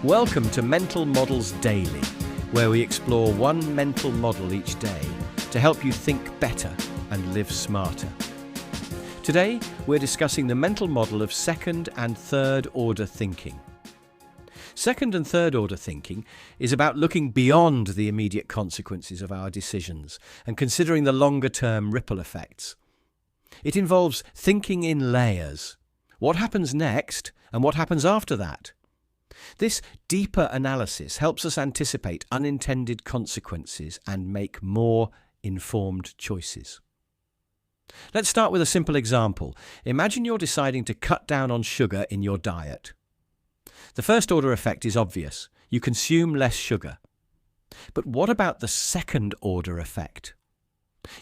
Welcome to Mental Models Daily, where we explore one mental model each day to help you think better and live smarter. Today, we're discussing the mental model of second and third order thinking. Second and third order thinking is about looking beyond the immediate consequences of our decisions and considering the longer-term ripple effects. It involves thinking in layers. What happens next and what happens after that? This deeper analysis helps us anticipate unintended consequences and make more informed choices. Let's start with a simple example. Imagine you're deciding to cut down on sugar in your diet. The first order effect is obvious. You consume less sugar. But what about the second order effect?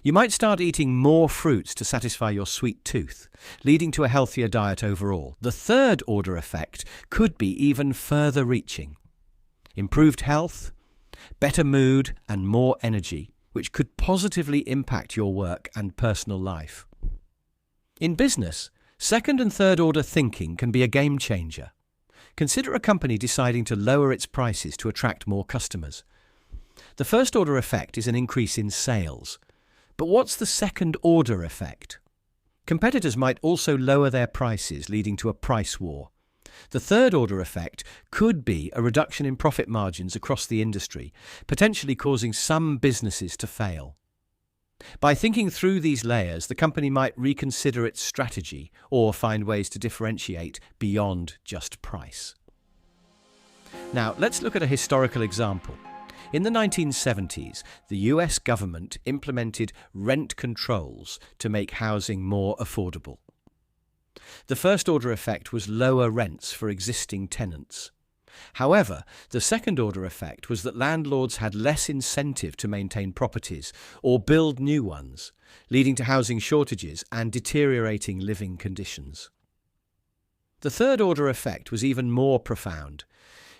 You might start eating more fruits to satisfy your sweet tooth, leading to a healthier diet overall. The third order effect could be even further reaching. Improved health, better mood, and more energy, which could positively impact your work and personal life. In business, second and third order thinking can be a game changer. Consider a company deciding to lower its prices to attract more customers. The first order effect is an increase in sales. But what's the second order effect? Competitors might also lower their prices, leading to a price war. The third order effect could be a reduction in profit margins across the industry, potentially causing some businesses to fail. By thinking through these layers, the company might reconsider its strategy or find ways to differentiate beyond just price. Now, let's look at a historical example. In the 1970s, the US government implemented rent controls to make housing more affordable. The first order effect was lower rents for existing tenants. However, the second order effect was that landlords had less incentive to maintain properties or build new ones, leading to housing shortages and deteriorating living conditions. The third order effect was even more profound: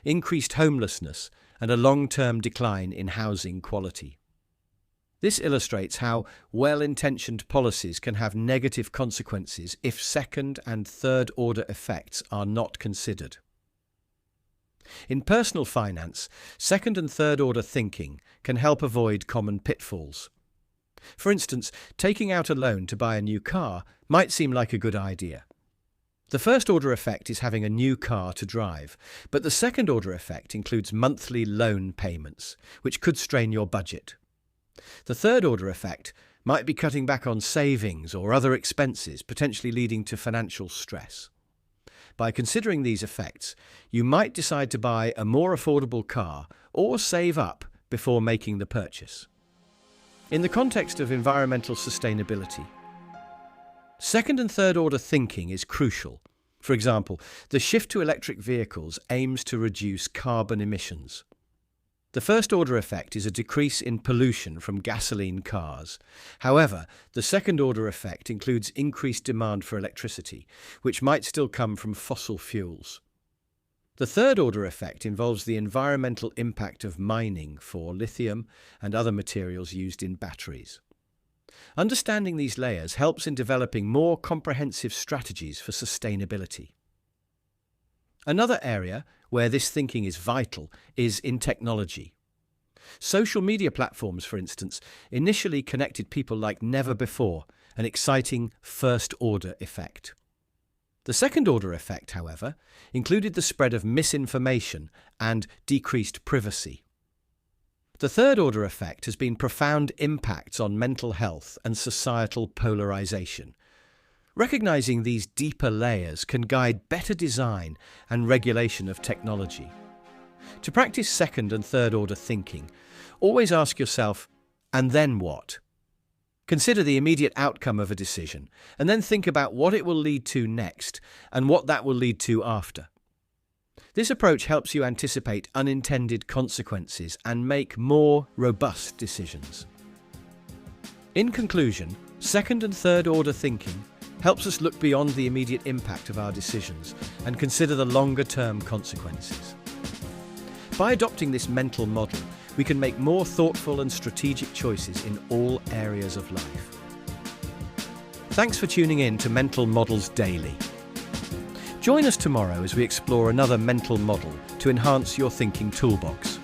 increased homelessness and a long-term decline in housing quality. This illustrates how well-intentioned policies can have negative consequences if second and third order effects are not considered. In personal finance, second and third order thinking can help avoid common pitfalls. For instance, taking out a loan to buy a new car might seem like a good idea. The first order effect is having a new car to drive, but the second order effect includes monthly loan payments, which could strain your budget. The third order effect might be cutting back on savings or other expenses, potentially leading to financial stress. By considering these effects, you might decide to buy a more affordable car or save up before making the purchase. In the context of environmental sustainability, second and third order thinking is crucial. For example, the shift to electric vehicles aims to reduce carbon emissions. The first order effect is a decrease in pollution from gasoline cars. However, the second order effect includes increased demand for electricity, which might still come from fossil fuels. The third order effect involves the environmental impact of mining for lithium and other materials used in batteries. Understanding these layers helps in developing more comprehensive strategies for sustainability. Another area where this thinking is vital is in technology. Social media platforms, for instance, initially connected people like never before, an exciting first-order effect. The second-order effect, however, included the spread of misinformation and decreased privacy. The third-order effect has been profound impacts on mental health and societal polarization. Recognizing these deeper layers can guide better design and regulation of technology. To practice second and third-order thinking, always ask yourself, and then what? Consider the immediate outcome of a decision, and then think about what it will lead to next and what that will lead to after. This approach helps you anticipate unintended consequences and make more robust decisions. In conclusion, second and third order thinking helps us look beyond the immediate impact of our decisions and consider the longer-term consequences. By adopting this mental model, we can make more thoughtful and strategic choices in all areas of life. Thanks for tuning in to Mental Models Daily. Join us tomorrow as we explore another mental model to enhance your thinking toolbox.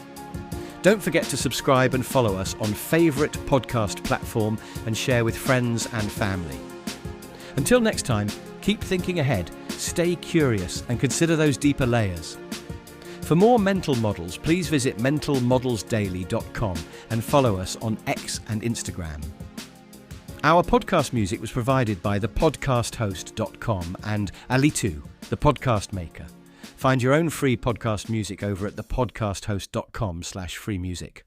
Don't forget to subscribe and follow us on favourite podcast platform and share with friends and family. Until next time, keep thinking ahead, stay curious and consider those deeper layers. For more mental models, please visit mentalmodelsdaily.com and follow us on X and Instagram. Our podcast music was provided by thepodcasthost.com and Ali2, the podcast maker. Find your own free podcast music over at thepodcasthost.com/free music.